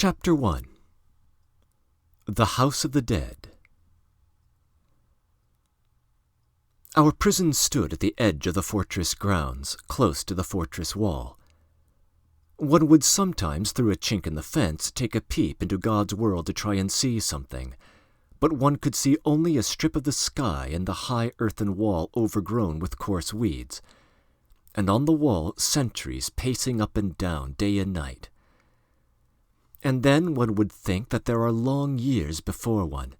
Chapter 1. The House of the Dead. Our prison stood at the edge of the fortress grounds, close to the fortress wall. One would sometimes, through a chink in the fence, take a peep into God's world to try and see something, but one could see only a strip of the sky and the high earthen wall overgrown with coarse weeds, and on the wall sentries pacing up and down day and night. And then one would think that there are long years before one,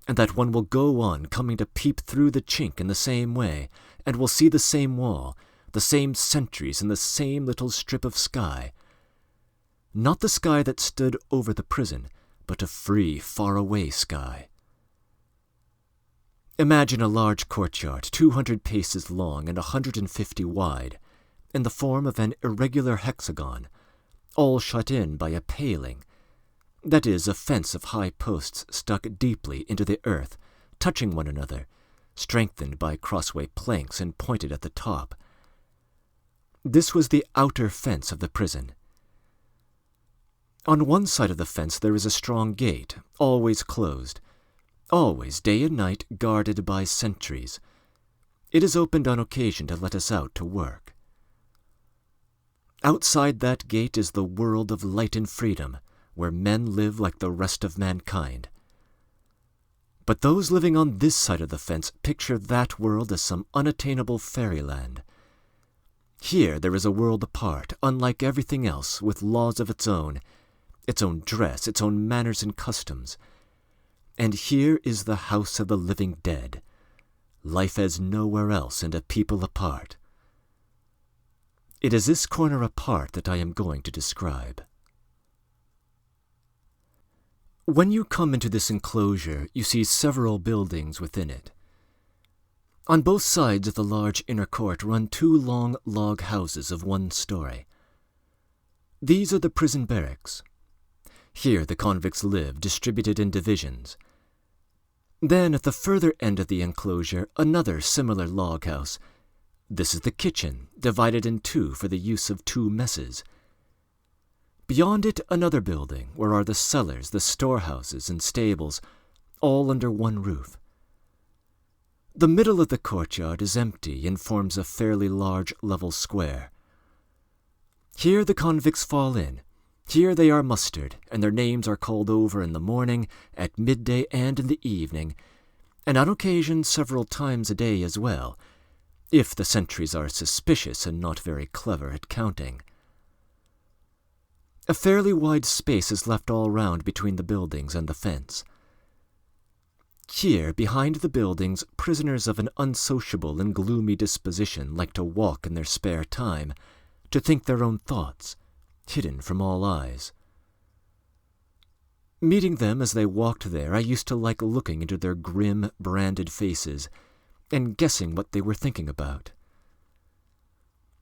and that one will go on coming to peep through the chink in the same way, and will see the same wall, the same sentries, and the same little strip of sky. Not the sky that stood over the prison, but a free, far-away sky. Imagine a large courtyard, 200 paces long and 150 wide, in the form of an irregular hexagon, all shut in by a paling, that is, a fence of high posts stuck deeply into the earth, touching one another, strengthened by crossway planks and pointed at the top. This was the outer fence of the prison. On one side of the fence there is a strong gate, always closed, always, day and night, guarded by sentries. It is opened on occasion to let us out to work. Outside that gate is the world of light and freedom, where men live like the rest of mankind. But those living on this side of the fence picture that world as some unattainable fairyland. Here there is a world apart, unlike everything else, with laws of its own dress, its own manners and customs. And here is the house of the living dead, life as nowhere else and a people apart. It is this corner apart that I am going to describe. When you come into this enclosure, you see several buildings within it. On both sides of the large inner court run two long log houses of one story. These are the prison barracks. Here the convicts live, distributed in divisions. Then, at the further end of the enclosure, another similar log house. This is the kitchen, divided in two for the use of two messes. Beyond it, another building, where are the cellars, the storehouses, and stables, all under one roof. The middle of the courtyard is empty and forms a fairly large level square. Here the convicts fall in. Here they are mustered, and their names are called over in the morning, at midday, and in the evening, and on occasion several times a day as well, if the sentries are suspicious and not very clever at counting. A fairly wide space is left all round between the buildings and the fence. Here, behind the buildings, prisoners of an unsociable and gloomy disposition like to walk in their spare time, to think their own thoughts, hidden from all eyes. Meeting them as they walked there, I used to like looking into their grim, branded faces, and guessing what they were thinking about.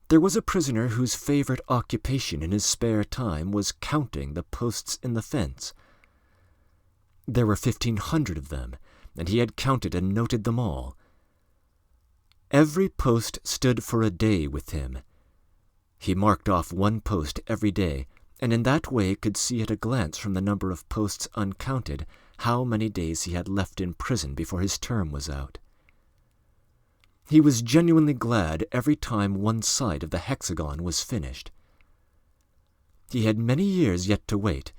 There was a prisoner whose favorite occupation in his spare time was counting the posts in the fence. There were 1,500 of them, and he had counted and noted them all. Every post stood for a day with him. He marked off one post every day, and in that way could see at a glance from the number of posts uncounted how many days he had left in prison before his term was out. He was genuinely glad every time one side of the hexagon was finished. He had many years yet to wait,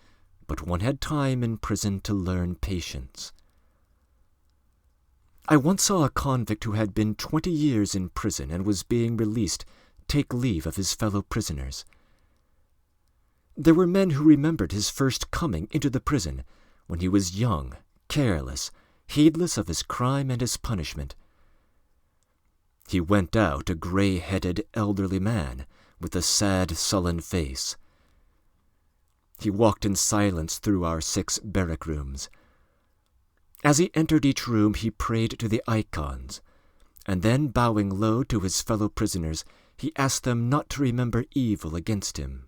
but one had time in prison to learn patience. I once saw a convict who had been 20 years in prison and was being released take leave of his fellow prisoners. There were men who remembered his first coming into the prison, when he was young, careless, heedless of his crime and his punishment. He went out a gray-headed elderly man, with a sad, sullen face. He walked in silence through our 6 barrack rooms. As he entered each room, he prayed to the icons, and then, bowing low to his fellow prisoners, he asked them not to remember evil against him.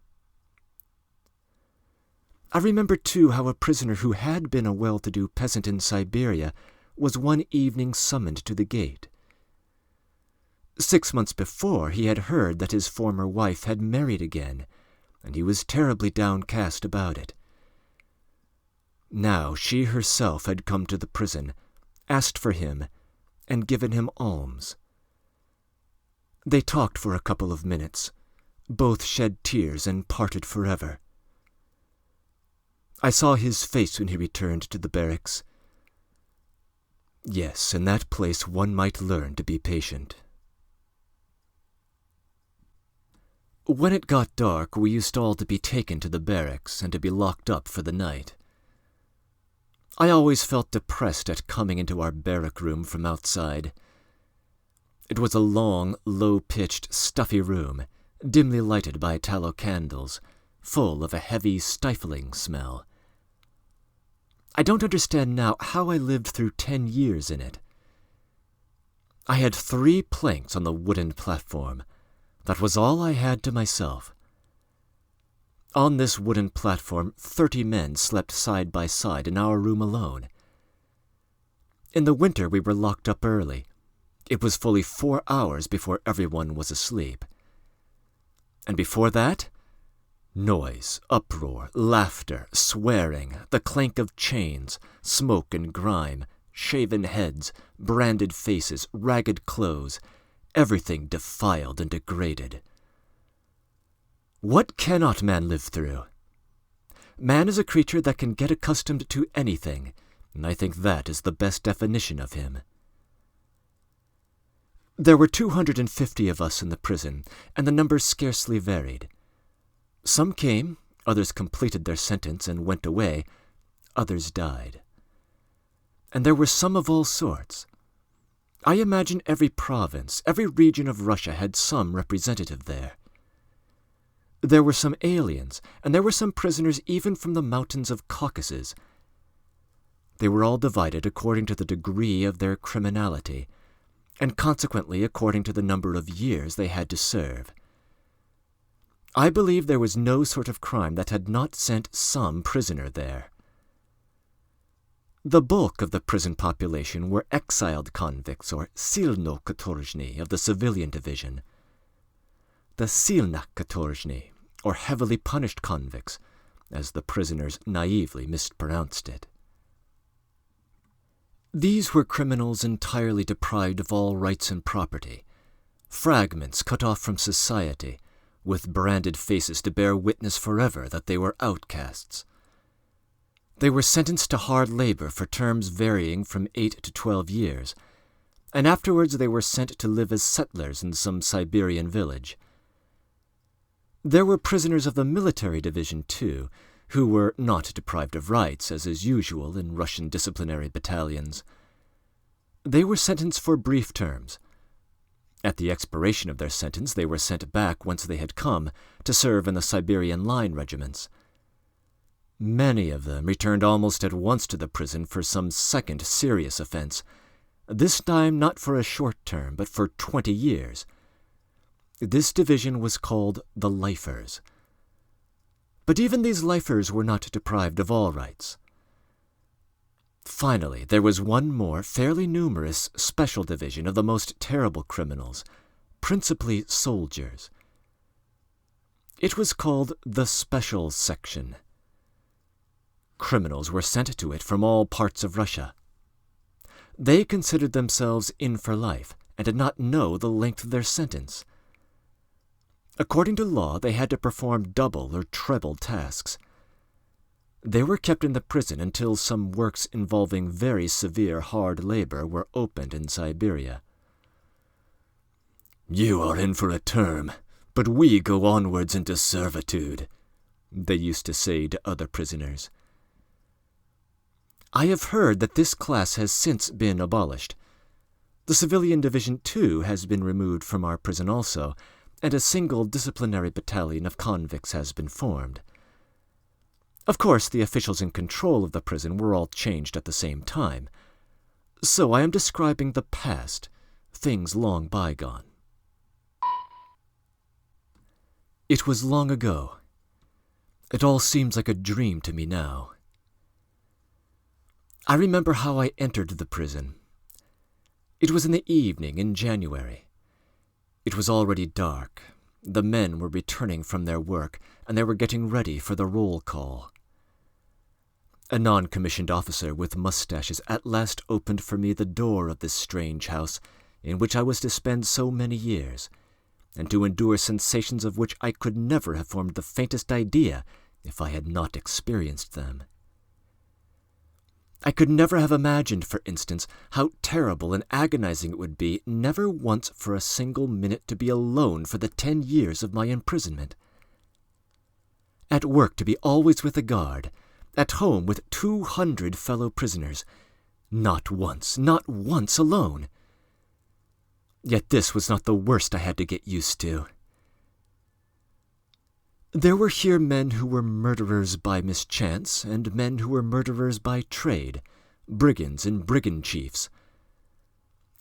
I remember, too, how a prisoner who had been a well-to-do peasant in Siberia was one evening summoned to the gate. 6 months before, he had heard that his former wife had married again, and he was terribly downcast about it. Now she herself had come to the prison, asked for him, and given him alms. They talked for a couple of minutes. Both shed tears and parted forever. I saw his face when he returned to the barracks. Yes, in that place one might learn to be patient. When it got dark, we used all to be taken to the barracks and to be locked up for the night. I always felt depressed at coming into our barrack room from outside. It was a long, low-pitched, stuffy room, dimly lighted by tallow candles, full of a heavy, stifling smell. I don't understand now how I lived through 10 years in it. I had 3 planks on the wooden platform. That was all I had to myself. On this wooden platform, 30 men slept side by side in our room alone. In the winter we were locked up early. It was fully 4 hours before everyone was asleep. And before that, noise, uproar, laughter, swearing, the clank of chains, smoke and grime, shaven heads, branded faces, ragged clothes, everything defiled and degraded. What cannot man live through? Man is a creature that can get accustomed to anything, and I think that is the best definition of him. There were 250 of us in the prison, and the numbers scarcely varied. Some came, others completed their sentence and went away, others died. And there were some of all sorts. I imagine every province, every region of Russia had some representative there. There were some aliens, and there were some prisoners even from the mountains of Caucasus. They were all divided according to the degree of their criminality, and consequently according to the number of years they had to serve. I believe there was no sort of crime that had not sent some prisoner there. The bulk of the prison population were exiled convicts, or silno katorjny of the civilian division. The silna katorjny, or heavily punished convicts, as the prisoners naively mispronounced it. These were criminals entirely deprived of all rights and property, fragments cut off from society, with branded faces to bear witness forever that they were outcasts. They were sentenced to hard labor for terms varying from 8 to 12 years, and afterwards they were sent to live as settlers in some Siberian village. There were prisoners of the military division, too, who were not deprived of rights, as is usual in Russian disciplinary battalions. They were sentenced for brief terms. At the expiration of their sentence, they were sent back whence they had come to serve in the Siberian line regiments. Many of them returned almost at once to the prison for some second serious offense, this time not for a short term, but for 20 years. This division was called the Lifers. But even these Lifers were not deprived of all rights. Finally, there was one more fairly numerous special division of the most terrible criminals, principally soldiers. It was called the Special Section. Criminals were sent to it from all parts of Russia. They considered themselves in for life and did not know the length of their sentence. According to law, they had to perform double or treble tasks. They were kept in the prison until some works involving very severe hard labor were opened in Siberia. "You are in for a term, but we go onwards into servitude," they used to say to other prisoners. I have heard that this class has since been abolished. The civilian division, too, has been removed from our prison also, and a single disciplinary battalion of convicts has been formed. Of course, the officials in control of the prison were all changed at the same time. So I am describing the past, things long bygone. It was long ago. It all seems like a dream to me now. I remember how I entered the prison. It was in the evening in January. It was already dark. The men were returning from their work, and they were getting ready for the roll call. A non-commissioned officer with mustaches at last opened for me the door of this strange house in which I was to spend so many years, and to endure sensations of which I could never have formed the faintest idea if I had not experienced them. I could never have imagined, for instance, how terrible and agonizing it would be never once for a single minute to be alone for the 10 years of my imprisonment. At work to be always with a guard, at home with 200 fellow prisoners, not once alone. Yet this was not the worst I had to get used to. There were here men who were murderers by mischance, and men who were murderers by trade, brigands and brigand chiefs.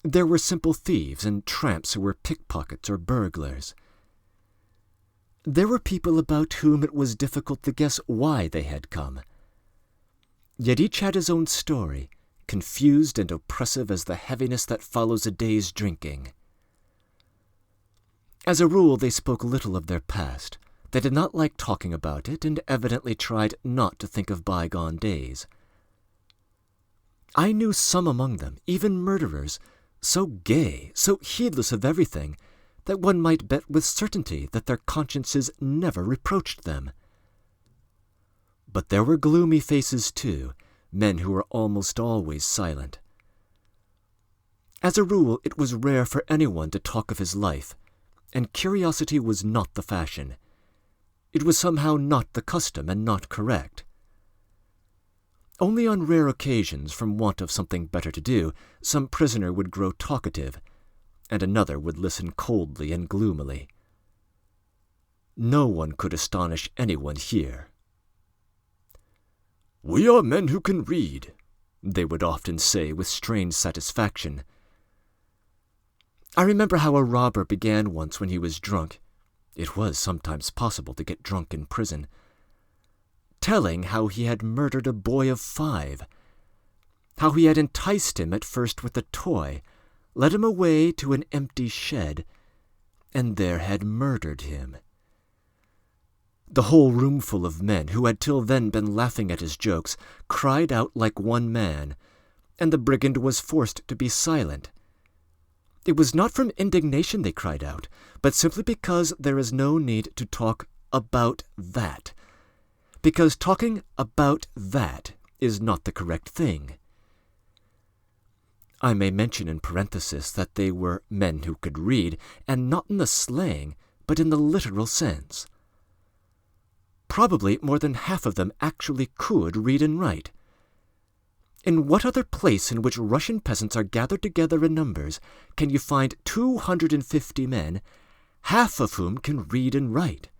There were simple thieves and tramps who were pickpockets or burglars. There were people about whom it was difficult to guess why they had come. Yet each had his own story, confused and oppressive as the heaviness that follows a day's drinking. As a rule, they spoke little of their past. They did not like talking about it, and evidently tried not to think of bygone days. I knew some among them, even murderers, so gay, so heedless of everything, that one might bet with certainty that their consciences never reproached them. But there were gloomy faces, too, men who were almost always silent. As a rule, it was rare for anyone to talk of his life, and curiosity was not the fashion. It was somehow not the custom and not correct. Only on rare occasions, from want of something better to do, some prisoner would grow talkative, and another would listen coldly and gloomily. No one could astonish anyone here. "We are men who can read," they would often say with strange satisfaction. I remember how a robber began once when he was drunk. It was sometimes possible to get drunk in prison, telling how he had murdered a boy of 5, how he had enticed him at first with a toy, led him away to an empty shed, and there had murdered him. The whole roomful of men, who had till then been laughing at his jokes, cried out like one man, and the brigand was forced to be silent. It was not from indignation they cried out, but simply because there is no need to talk about that, because talking about that is not the correct thing. I may mention in parenthesis that they were men who could read, and not in the slang, but in the literal sense. Probably more than half of them actually could read and write. In what other place in which Russian peasants are gathered together in numbers can you find 250 men, half of whom can read and write?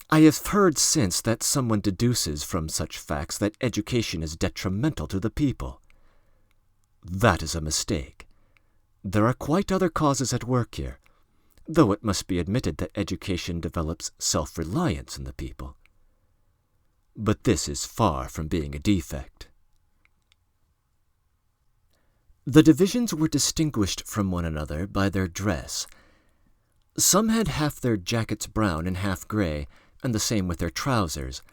I have heard since that someone deduces from such facts that education is detrimental to the people. That is a mistake. There are quite other causes at work here, though it must be admitted that education develops self-reliance in the people. But this is far from being a defect. The divisions were distinguished from one another by their dress. Some had half their jackets brown and half gray, and the same with their trousers,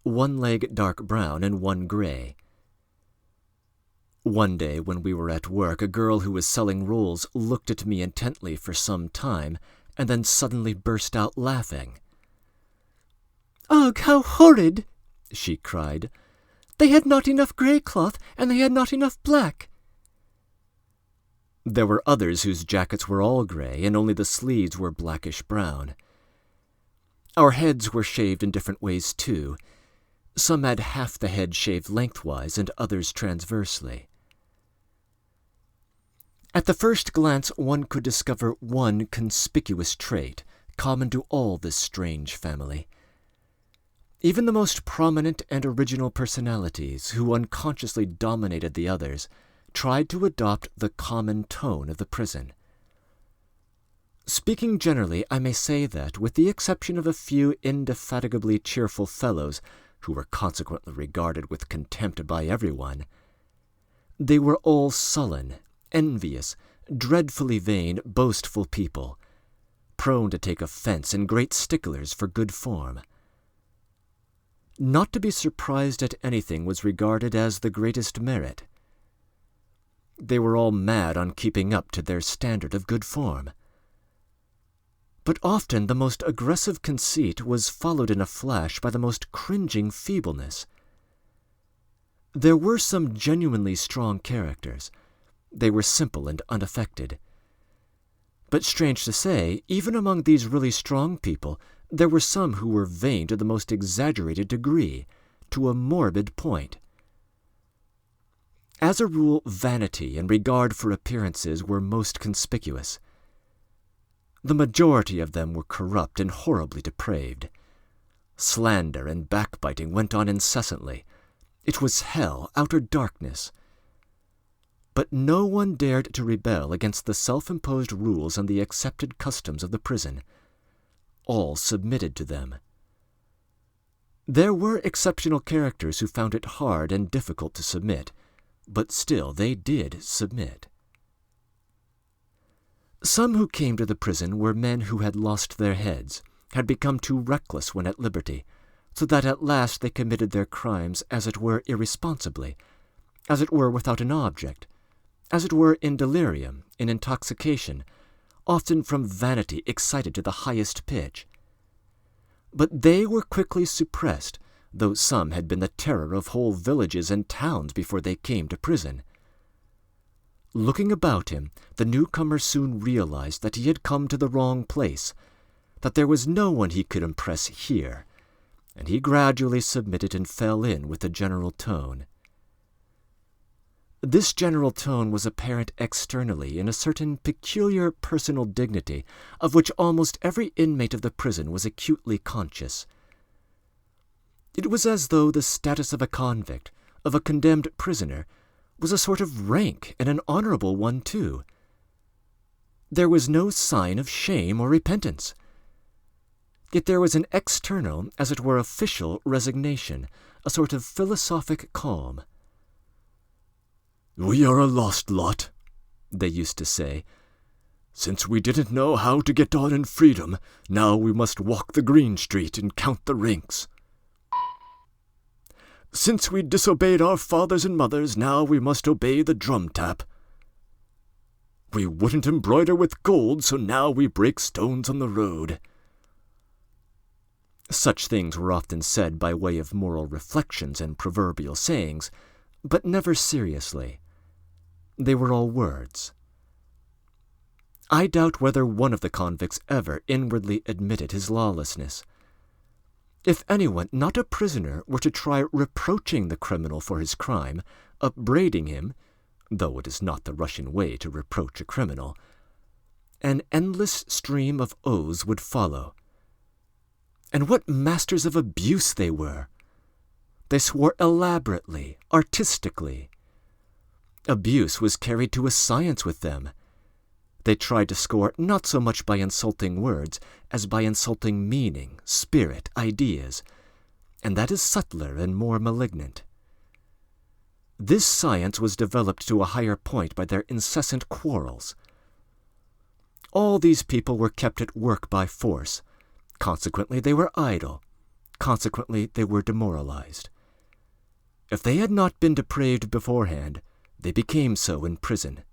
one leg dark brown and one gray. One day when we were at work, a girl who was selling rolls looked at me intently for some time, and then suddenly burst out laughing. "Ugh, how horrid!" she cried. "They had not enough grey cloth, and they had not enough black." There were others whose jackets were all grey, and only the sleeves were blackish-brown. Our heads were shaved in different ways, too. Some had half the head shaved lengthwise, and others transversely. At the first glance one could discover one conspicuous trait, common to all this strange family. Even the most prominent and original personalities, who unconsciously dominated the others, tried to adopt the common tone of the prison. Speaking generally, I may say that, with the exception of a few indefatigably cheerful fellows, who were consequently regarded with contempt by everyone, they were all sullen, envious, dreadfully vain, boastful people, prone to take offense and great sticklers for good form. Not to be surprised at anything was regarded as the greatest merit. They were all mad on keeping up to their standard of good form. But often the most aggressive conceit was followed in a flash by the most cringing feebleness. There were some genuinely strong characters. They were simple and unaffected. But strange to say, even among these really strong people, there were some who were vain to the most exaggerated degree, to a morbid point. As a rule, vanity and regard for appearances were most conspicuous. The majority of them were corrupt and horribly depraved. Slander and backbiting went on incessantly. It was hell, outer darkness. But no one dared to rebel against the self-imposed rules and the accepted customs of the prison. All submitted to them. There were exceptional characters who found it hard and difficult to submit, but still they did submit. Some who came to the prison were men who had lost their heads, had become too reckless when at liberty, so that at last they committed their crimes as it were irresponsibly, as it were without an object, as it were in delirium, in intoxication, often from vanity excited to the highest pitch. But they were quickly suppressed, though some had been the terror of whole villages and towns before they came to prison. Looking about him, the newcomer soon realized that he had come to the wrong place, that there was no one he could impress here, and he gradually submitted and fell in with the general tone. This general tone was apparent externally in a certain peculiar personal dignity of which almost every inmate of the prison was acutely conscious. It was as though the status of a convict, of a condemned prisoner, was a sort of rank, and an honorable one too. There was no sign of shame or repentance. Yet there was an external, as it were official, resignation, a sort of philosophic calm. "We are a lost lot," they used to say. "Since we didn't know how to get on in freedom, now we must walk the green street and count the rinks. Since we disobeyed our fathers and mothers, now we must obey the drum tap. We wouldn't embroider with gold, so now we break stones on the road." Such things were often said by way of moral reflections and proverbial sayings, but never seriously. They were all words. I doubt whether one of the convicts ever inwardly admitted his lawlessness. If anyone, not a prisoner, were to try reproaching the criminal for his crime, upbraiding him, though it is not the Russian way to reproach a criminal, an endless stream of oaths would follow. And what masters of abuse they were! They swore elaborately, artistically. Abuse was carried to a science with them. They tried to score not so much by insulting words as by insulting meaning, spirit, ideas, and that is subtler and more malignant. This science was developed to a higher point by their incessant quarrels. All these people were kept at work by force. Consequently, they were idle. Consequently, they were demoralized. If they had not been depraved beforehand, they became so in prison.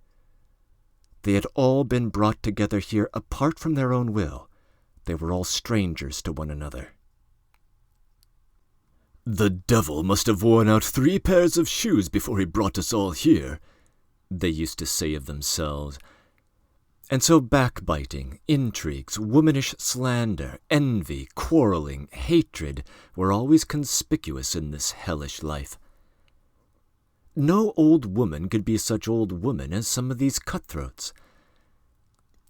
They had all been brought together here apart from their own will. They were all strangers to one another. "The devil must have worn out 3 pairs of shoes before he brought us all here," they used to say of themselves. And so backbiting, intrigues, womanish slander, envy, quarreling, hatred were always conspicuous in this hellish life. No old woman could be such old woman as some of these cutthroats.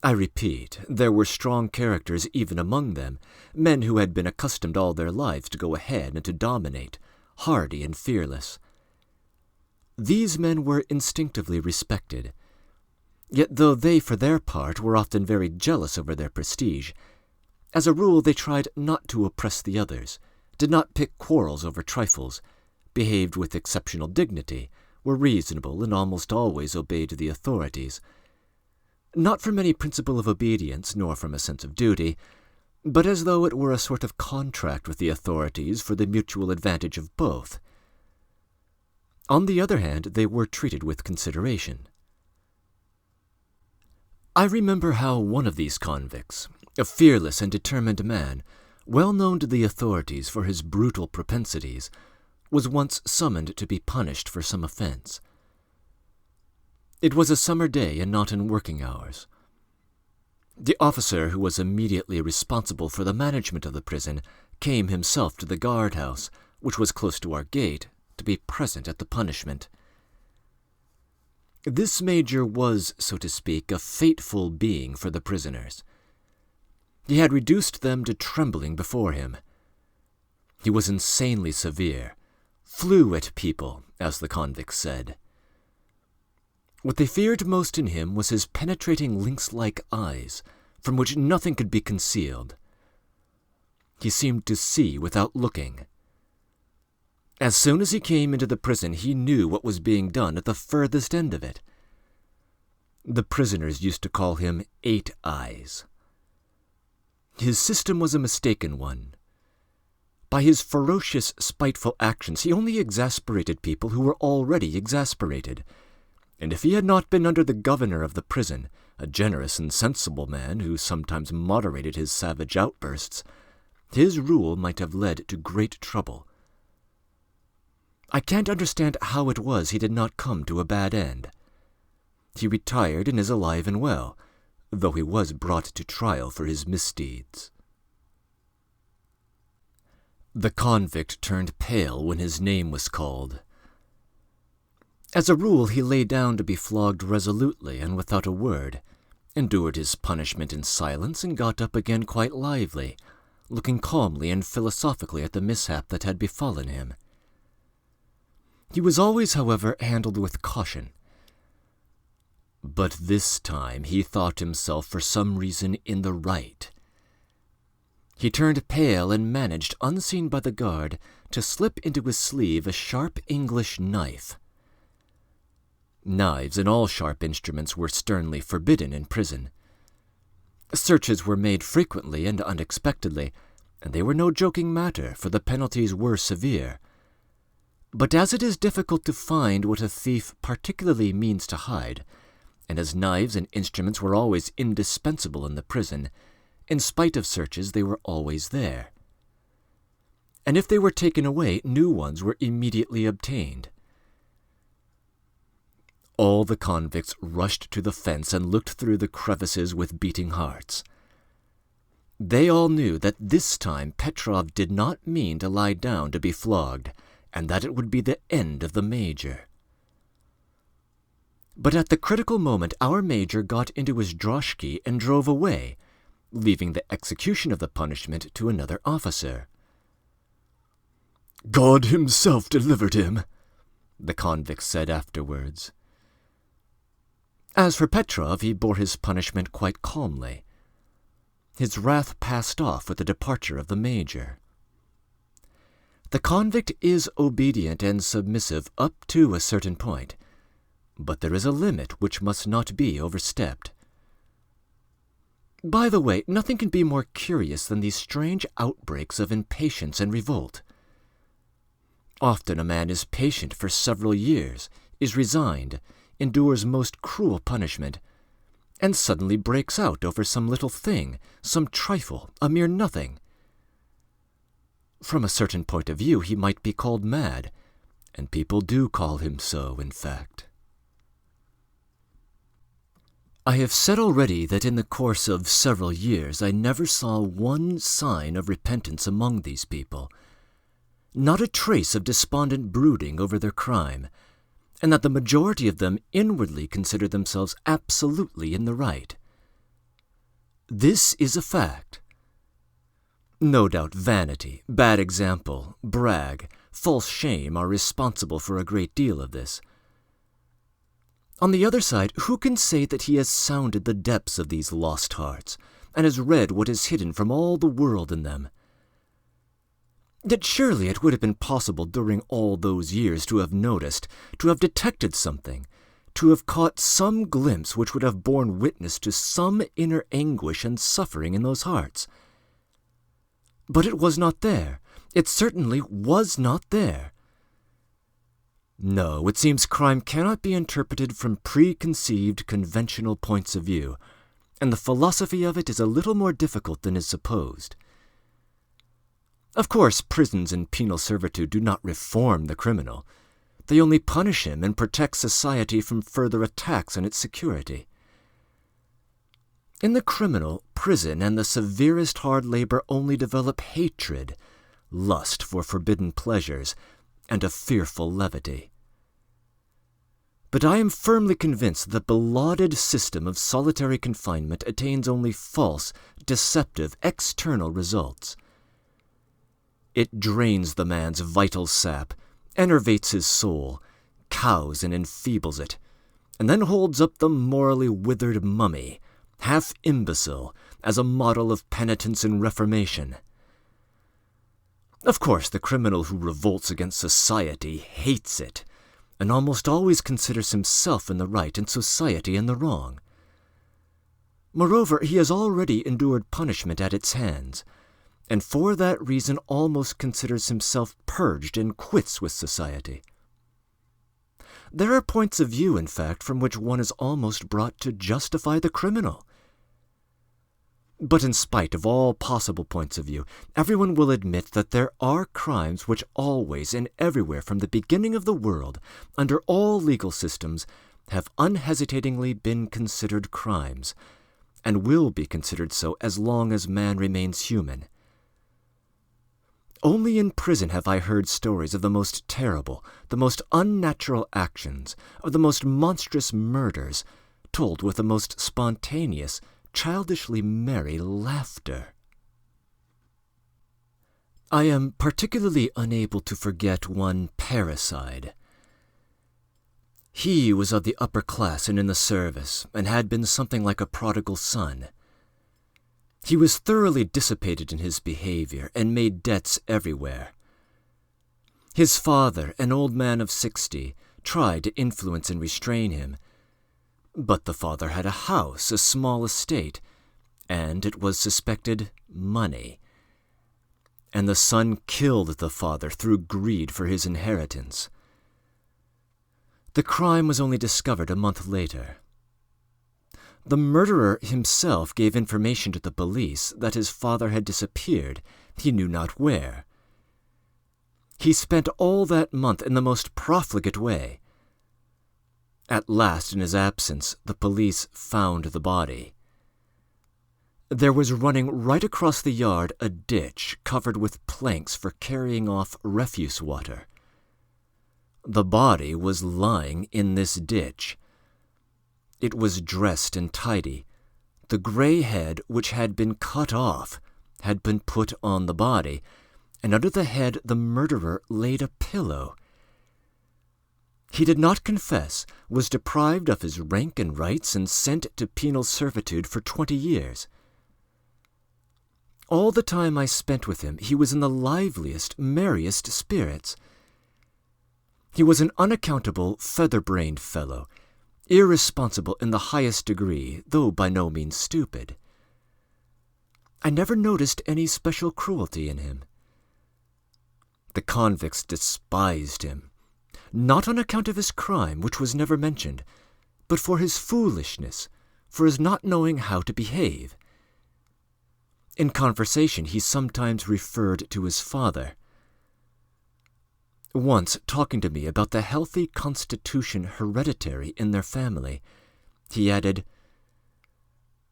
I repeat, there were strong characters even among them, men who had been accustomed all their lives to go ahead and to dominate, hardy and fearless. These men were instinctively respected. Yet though they, for their part, were often very jealous over their prestige, as a rule they tried not to oppress the others, did not pick quarrels over trifles, behaved with exceptional dignity, were reasonable, and almost always obeyed the authorities. Not from any principle of obedience, nor from a sense of duty, but as though it were a sort of contract with the authorities for the mutual advantage of both. On the other hand, they were treated with consideration. I remember how one of these convicts, a fearless and determined man, well known to the authorities for his brutal propensities, was once summoned to be punished for some offense. It was a summer day and not in working hours. The officer who was immediately responsible for the management of the prison came himself to the guardhouse, which was close to our gate, to be present at the punishment. This major was, so to speak, a fateful being for the prisoners. He had reduced them to trembling before him. He was insanely severe, flew at people, as the convicts said. What they feared most in him was his penetrating lynx-like eyes, from which nothing could be concealed. He seemed to see without looking. As soon as he came into the prison, he knew what was being done at the furthest end of it. The prisoners used to call him Eight Eyes. His system was a mistaken one. By his ferocious, spiteful actions, he only exasperated people who were already exasperated, and if he had not been under the governor of the prison, a generous and sensible man who sometimes moderated his savage outbursts, his rule might have led to great trouble. I can't understand how it was he did not come to a bad end. He retired and is alive and well, though he was brought to trial for his misdeeds. The convict turned pale when his name was called. As a rule, he lay down to be flogged resolutely and without a word, endured his punishment in silence, and got up again quite lively, looking calmly and philosophically at the mishap that had befallen him. He was always, however, handled with caution. But this time he thought himself for some reason in the right. He turned pale and managed, unseen by the guard, to slip into his sleeve a sharp English knife. Knives and all sharp instruments were sternly forbidden in prison. Searches were made frequently and unexpectedly, and they were no joking matter, for the penalties were severe. But as it is difficult to find what a thief particularly means to hide, and as knives and instruments were always indispensable in the prison, in spite of searches they were always there. And if they were taken away, new ones were immediately obtained. All the convicts rushed to the fence and looked through the crevices with beating hearts. They all knew that this time Petrov did not mean to lie down to be flogged, and that it would be the end of the major. But at the critical moment our major got into his droshky and drove away, leaving the execution of the punishment to another officer. "God himself delivered him," the convict said afterwards. As for Petrov, he bore his punishment quite calmly. His wrath passed off with the departure of the major. The convict is obedient and submissive up to a certain point, but there is a limit which must not be overstepped. By the way, nothing can be more curious than these strange outbreaks of impatience and revolt. Often a man is patient for several years, is resigned, endures most cruel punishment, and suddenly breaks out over some little thing, some trifle, a mere nothing. From a certain point of view he might be called mad, and people do call him so, in fact. I have said already that in the course of several years I never saw one sign of repentance among these people, not a trace of despondent brooding over their crime, and that the majority of them inwardly consider themselves absolutely in the right. This is a fact. No doubt vanity, bad example, brag, false shame are responsible for a great deal of this. On the other side, who can say that he has sounded the depths of these lost hearts, and has read what is hidden from all the world in them? Yet surely it would have been possible during all those years to have noticed, to have detected something, to have caught some glimpse which would have borne witness to some inner anguish and suffering in those hearts. But it was not there. It certainly was not there. No, it seems crime cannot be interpreted from preconceived conventional points of view, and the philosophy of it is a little more difficult than is supposed. Of course, prisons and penal servitude do not reform the criminal. They only punish him and protect society from further attacks on its security. In the criminal, prison and the severest hard labor only develop hatred, lust for forbidden pleasures, and a fearful levity. But I am firmly convinced that the lauded system of solitary confinement attains only false, deceptive, external results. It drains the man's vital sap, enervates his soul, cows and enfeebles it, and then holds up the morally withered mummy, half imbecile, as a model of penitence and reformation. Of course, the criminal who revolts against society hates it, and almost always considers himself in the right and society in the wrong. Moreover, he has already endured punishment at its hands, and for that reason almost considers himself purged and quits with society. There are points of view, in fact, from which one is almost brought to justify the criminal. But in spite of all possible points of view, everyone will admit that there are crimes which always and everywhere from the beginning of the world, under all legal systems, have unhesitatingly been considered crimes, and will be considered so as long as man remains human. Only in prison have I heard stories of the most terrible, the most unnatural actions, of the most monstrous murders, told with the most spontaneous, childishly merry laughter. I am particularly unable to forget one parricide. He was of the upper class and in the service, and had been something like a prodigal son. He was thoroughly dissipated in his behavior, and made debts everywhere. His father, an old man of 60, tried to influence and restrain him, but the father had a house, a small estate, and, it was suspected, money. And the son killed the father through greed for his inheritance. The crime was only discovered a month later. The murderer himself gave information to the police that his father had disappeared, he knew not where. He spent all that month in the most profligate way. At last, in his absence, the police found the body. There was running right across the yard a ditch covered with planks for carrying off refuse water. The body was lying in this ditch. It was dressed and tidy. The gray head, which had been cut off, had been put on the body, and under the head the murderer laid a pillow. He did not confess, was deprived of his rank and rights, and sent to penal servitude for 20 years. All the time I spent with him, he was in the liveliest, merriest spirits. He was an unaccountable, feather-brained fellow, irresponsible in the highest degree, though by no means stupid. I never noticed any special cruelty in him. The convicts despised him, not on account of his crime, which was never mentioned, but for his foolishness, for his not knowing how to behave. In conversation he sometimes referred to his father. Once, talking to me about the healthy constitution hereditary in their family, he added,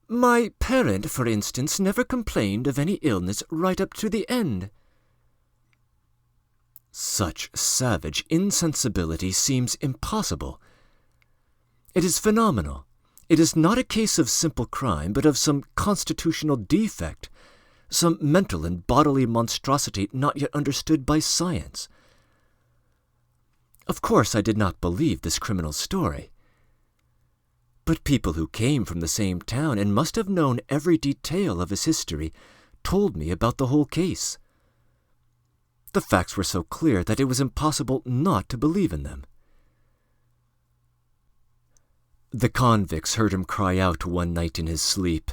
"My parent, for instance, never complained of any illness right up to the end." Such savage insensibility seems impossible. It is phenomenal. It is not a case of simple crime, but of some constitutional defect, some mental and bodily monstrosity not yet understood by science. Of course I did not believe this criminal story. But people who came from the same town and must have known every detail of his history told me about the whole case. The facts were so clear that it was impossible not to believe in them. The convicts heard him cry out one night in his sleep,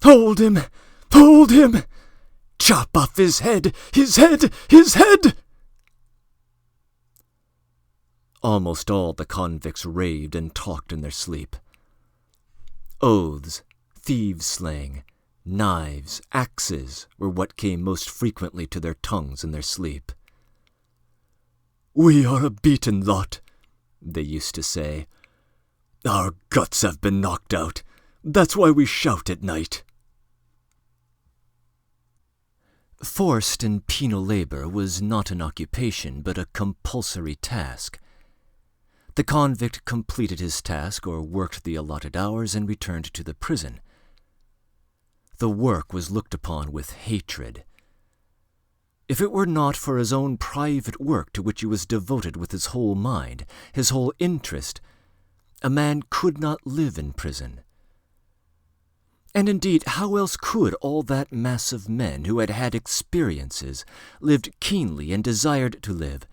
"Hold him! Hold him!" Chop off his head! His head! His head! Almost all the convicts raved and talked in their sleep. Oaths, thieves' slang, knives, axes were what came most frequently to their tongues in their sleep. "We are a beaten lot," they used to say. "Our guts have been knocked out. That's why we shout at night." Forced and penal labor was not an occupation, but a compulsory task. The convict completed his task or worked the allotted hours and returned to the prison. The work was looked upon with hatred. If it were not for his own private work to which he was devoted with his whole mind, his whole interest, a man could not live in prison. And indeed, how else could all that mass of men who had had experiences, lived keenly and desired to live,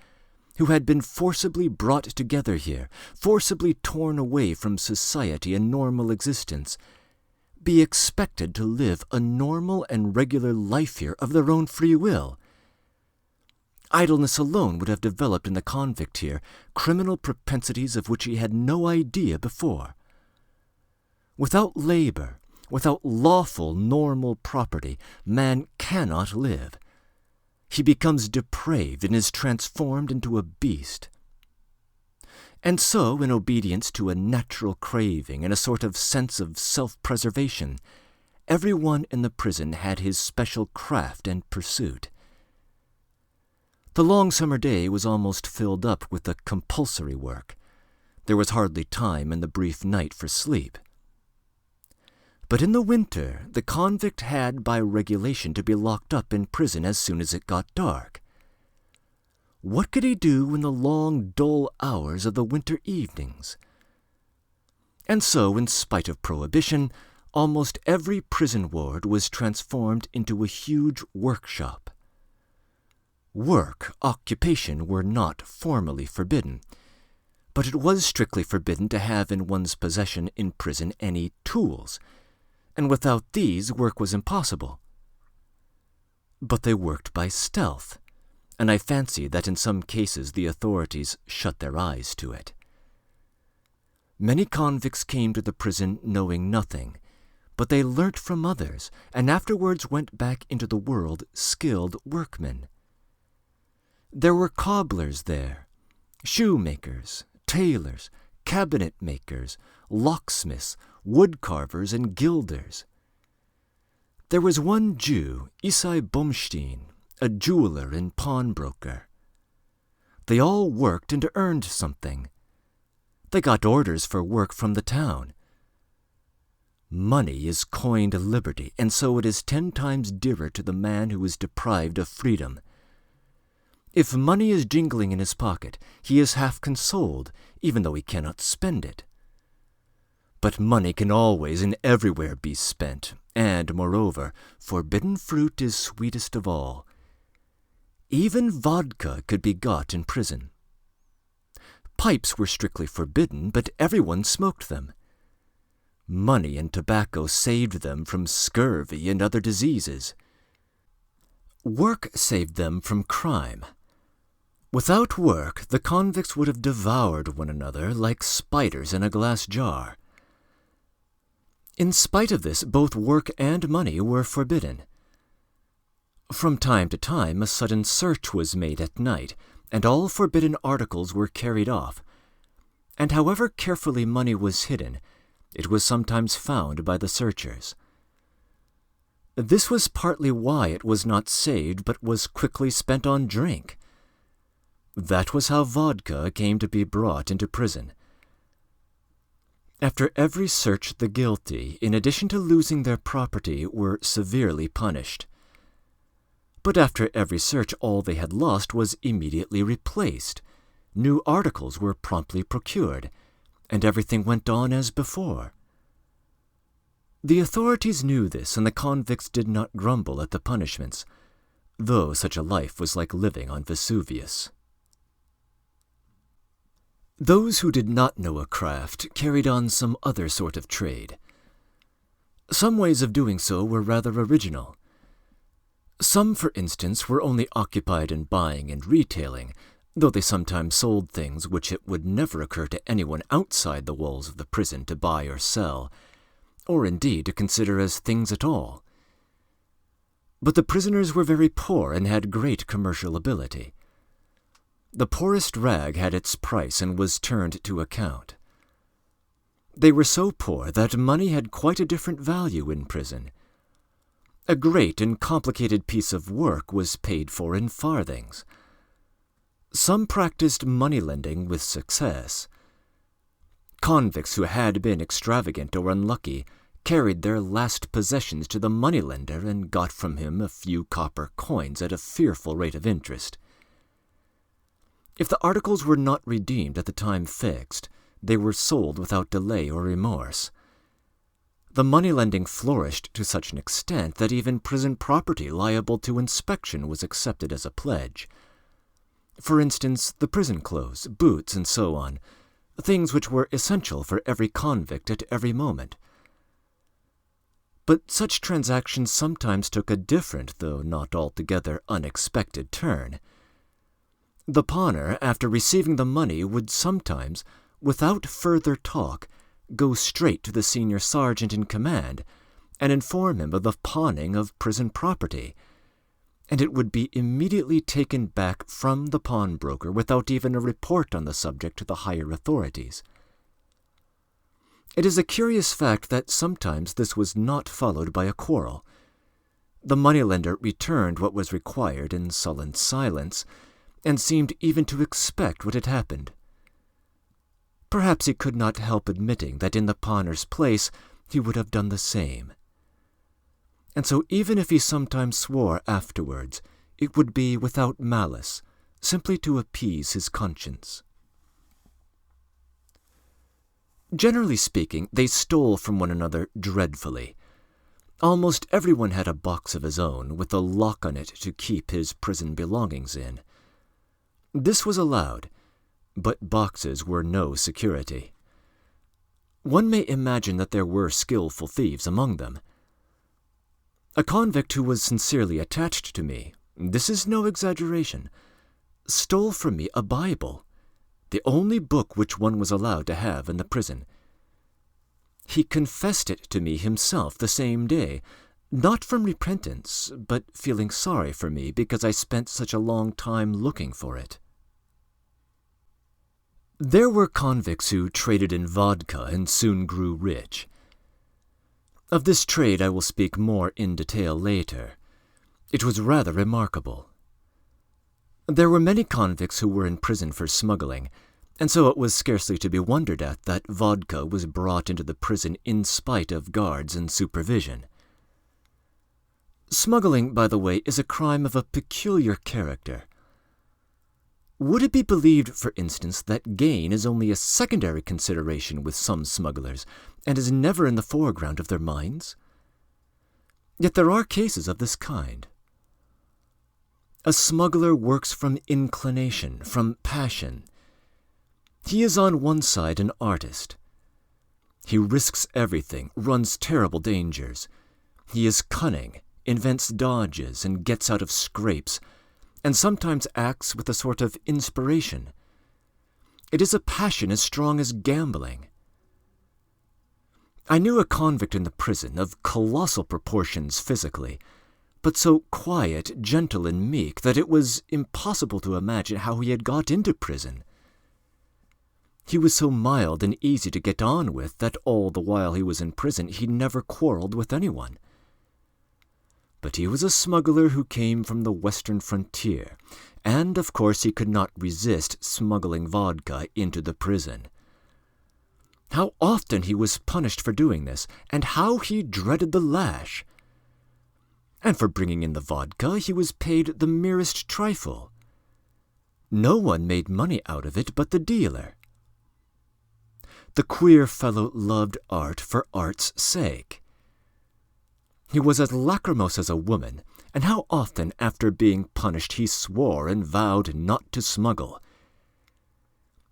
who had been forcibly brought together here, forcibly torn away from society and normal existence, be expected to live a normal and regular life here of their own free will? Idleness alone would have developed in the convict here criminal propensities of which he had no idea before. Without labor, without lawful, normal property, man cannot live. He becomes depraved and is transformed into a beast. And so, in obedience to a natural craving and a sort of sense of self-preservation, everyone in the prison had his special craft and pursuit. The long summer day was almost filled up with the compulsory work. There was hardly time in the brief night for sleep. But in the winter, the convict had by regulation to be locked up in prison as soon as it got dark. What could he do in the long, dull hours of the winter evenings? And so, in spite of prohibition, almost every prison ward was transformed into a huge workshop. Work, occupation were not formally forbidden, but it was strictly forbidden to have in one's possession in prison any tools, and without these work was impossible. But they worked by stealth, and I fancy that in some cases the authorities shut their eyes to it. Many convicts came to the prison knowing nothing, but they learnt from others, and afterwards went back into the world skilled workmen. There were cobblers there, shoemakers, tailors, cabinet makers, locksmiths, woodcarvers, and gilders. There was one Jew, Isai Bomstein, a jeweler and pawnbroker. They all worked and earned something. They got orders for work from the town. Money is coined liberty, and so it is 10 times dearer to the man who is deprived of freedom. If money is jingling in his pocket, he is half consoled, even though he cannot spend it. But money can always and everywhere be spent, and, moreover, forbidden fruit is sweetest of all. Even vodka could be got in prison. Pipes were strictly forbidden, but everyone smoked them. Money and tobacco saved them from scurvy and other diseases. Work saved them from crime. Without work, the convicts would have devoured one another like spiders in a glass jar. In spite of this, both work and money were forbidden. From time to time, a sudden search was made at night, and all forbidden articles were carried off. And however carefully money was hidden, it was sometimes found by the searchers. This was partly why it was not saved, but was quickly spent on drink. That was how vodka came to be brought into prison. After every search, the guilty, in addition to losing their property, were severely punished. But after every search, all they had lost was immediately replaced. New articles were promptly procured, and everything went on as before. The authorities knew this, and the convicts did not grumble at the punishments, though such a life was like living on Vesuvius. Those who did not know a craft carried on some other sort of trade. Some ways of doing so were rather original. Some, for instance, were only occupied in buying and retailing, though they sometimes sold things which it would never occur to anyone outside the walls of the prison to buy or sell, or indeed to consider as things at all. But the prisoners were very poor and had great commercial ability. The poorest rag had its price and was turned to account. They were so poor that money had quite a different value in prison. A great and complicated piece of work was paid for in farthings. Some practiced money-lending with success. Convicts who had been extravagant or unlucky carried their last possessions to the moneylender and got from him a few copper coins at a fearful rate of interest. If the articles were not redeemed at the time fixed, they were sold without delay or remorse. The moneylending flourished to such an extent that even prison property liable to inspection was accepted as a pledge. For instance, the prison clothes, boots, and so on, things which were essential for every convict at every moment. But such transactions sometimes took a different, though not altogether unexpected, turn. The pawner, after receiving the money, would sometimes, without further talk, go straight to the senior sergeant in command and inform him of the pawning of prison property, and it would be immediately taken back from the pawnbroker without even a report on the subject to the higher authorities. It is a curious fact that sometimes this was not followed by a quarrel. The moneylender returned what was required in sullen silence, and seemed even to expect what had happened. Perhaps he could not help admitting that in the pawner's place he would have done the same. And so even if he sometimes swore afterwards, it would be without malice, simply to appease his conscience. Generally speaking, they stole from one another dreadfully. Almost everyone had a box of his own, with a lock on it to keep his prison belongings in. This was allowed, but boxes were no security. One may imagine that there were skillful thieves among them. A convict who was sincerely attached to me, this is no exaggeration, stole from me a Bible, the only book which one was allowed to have in the prison. He confessed it to me himself the same day, not from repentance, but feeling sorry for me because I spent such a long time looking for it. There were convicts who traded in vodka and soon grew rich. Of this trade I will speak more in detail later. It was rather remarkable. There were many convicts who were in prison for smuggling, and so it was scarcely to be wondered at that vodka was brought into the prison in spite of guards and supervision. Smuggling, by the way, is a crime of a peculiar character. Would it be believed, for instance, that gain is only a secondary consideration with some smugglers, and is never in the foreground of their minds? Yet there are cases of this kind. A smuggler works from inclination, from passion. He is on one side an artist. He risks everything, runs terrible dangers. He is cunning, invents dodges, and gets out of scrapes, and sometimes acts with a sort of inspiration. It is a passion as strong as gambling. I knew a convict in the prison of colossal proportions physically, but so quiet, gentle, and meek that it was impossible to imagine how he had got into prison. He was so mild and easy to get on with that all the while he was in prison he never quarreled with anyone. But he was a smuggler who came from the western frontier, and of course he could not resist smuggling vodka into the prison. How often he was punished for doing this, and how he dreaded the lash! And for bringing in the vodka he was paid the merest trifle. No one made money out of it but the dealer. The queer fellow loved art for art's sake. He was as lachrymose as a woman, and how often after being punished he swore and vowed not to smuggle.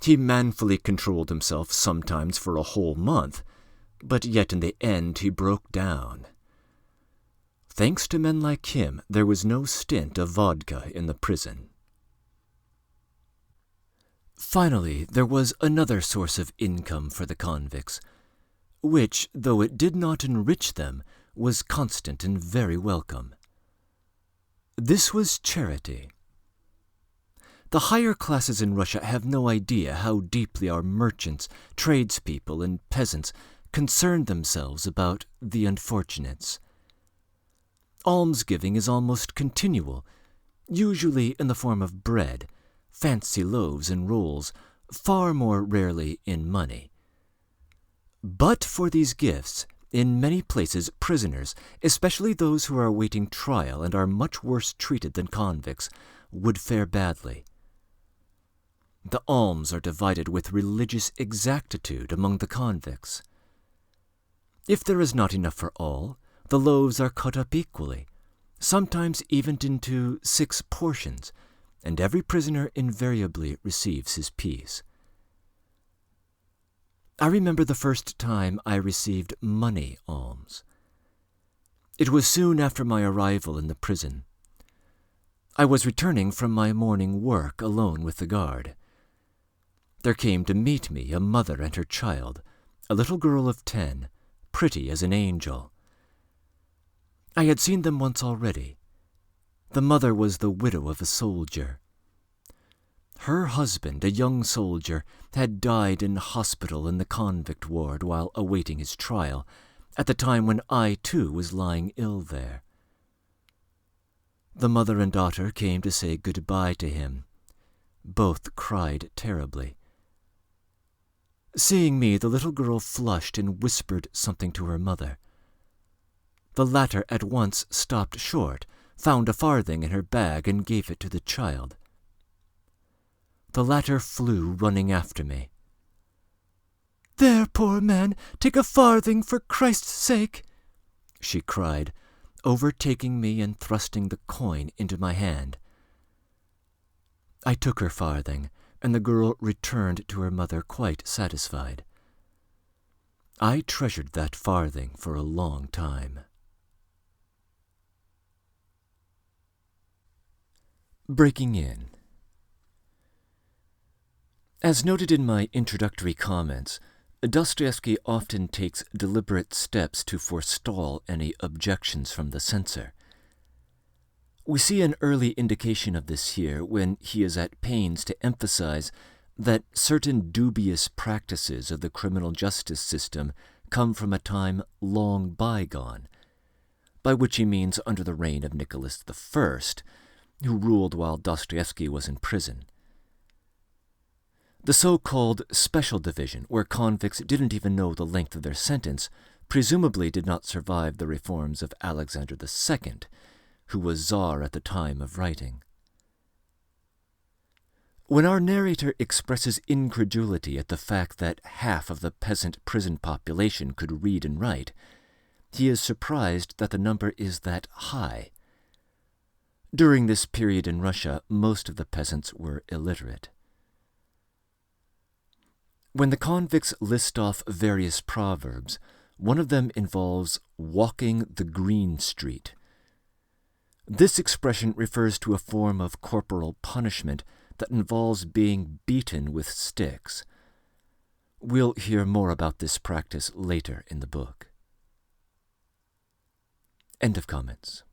He manfully controlled himself sometimes for a whole month, but yet in the end he broke down. Thanks to men like him, there was no stint of vodka in the prison. Finally, there was another source of income for the convicts, which, though it did not enrich them, was constant and very welcome. This was charity. The higher classes in Russia have no idea how deeply our merchants, tradespeople, and peasants concern themselves about the unfortunates. Almsgiving is almost continual, usually in the form of bread, fancy loaves and rolls, far more rarely in money. But for these gifts, in many places prisoners, especially those who are awaiting trial and are much worse treated than convicts, would fare badly. The alms are divided with religious exactitude among the convicts. If there is not enough for all, the loaves are cut up equally, sometimes even into 6 portions, and every prisoner invariably receives his piece. I remember the first time I received money alms. It was soon after my arrival in the prison. I was returning from my morning work alone with the guard. There came to meet me a mother and her child, a little girl of 10, pretty as an angel. I had seen them once already. The mother was the widow of a soldier. Her husband, a young soldier, had died in hospital in the convict ward while awaiting his trial, at the time when I, too, was lying ill there. The mother and daughter came to say goodbye to him. Both cried terribly. Seeing me, the little girl flushed and whispered something to her mother. The latter at once stopped short, found a farthing in her bag, and gave it to the child. The latter flew running after me. "There, poor man, take a farthing for Christ's sake," she cried, overtaking me and thrusting the coin into my hand. I took her farthing, and the girl returned to her mother quite satisfied. I treasured that farthing for a long time. Breaking in. As noted in my introductory comments, Dostoevsky often takes deliberate steps to forestall any objections from the censor. We see an early indication of this here when he is at pains to emphasize that certain dubious practices of the criminal justice system come from a time long bygone, by which he means under the reign of Nicholas I, who ruled while Dostoevsky was in prison. The so-called special division, where convicts didn't even know the length of their sentence, presumably did not survive the reforms of Aleksander II, who was Tsar at the time of writing. When our narrator expresses incredulity at the fact that half of the peasant prison population could read and write, he is surprised that the number is that high. During this period in Russia, most of the peasants were illiterate. When the convicts list off various proverbs, one of them involves walking the green street. This expression refers to a form of corporal punishment that involves being beaten with sticks. We'll hear more about this practice later in the book. End of comments.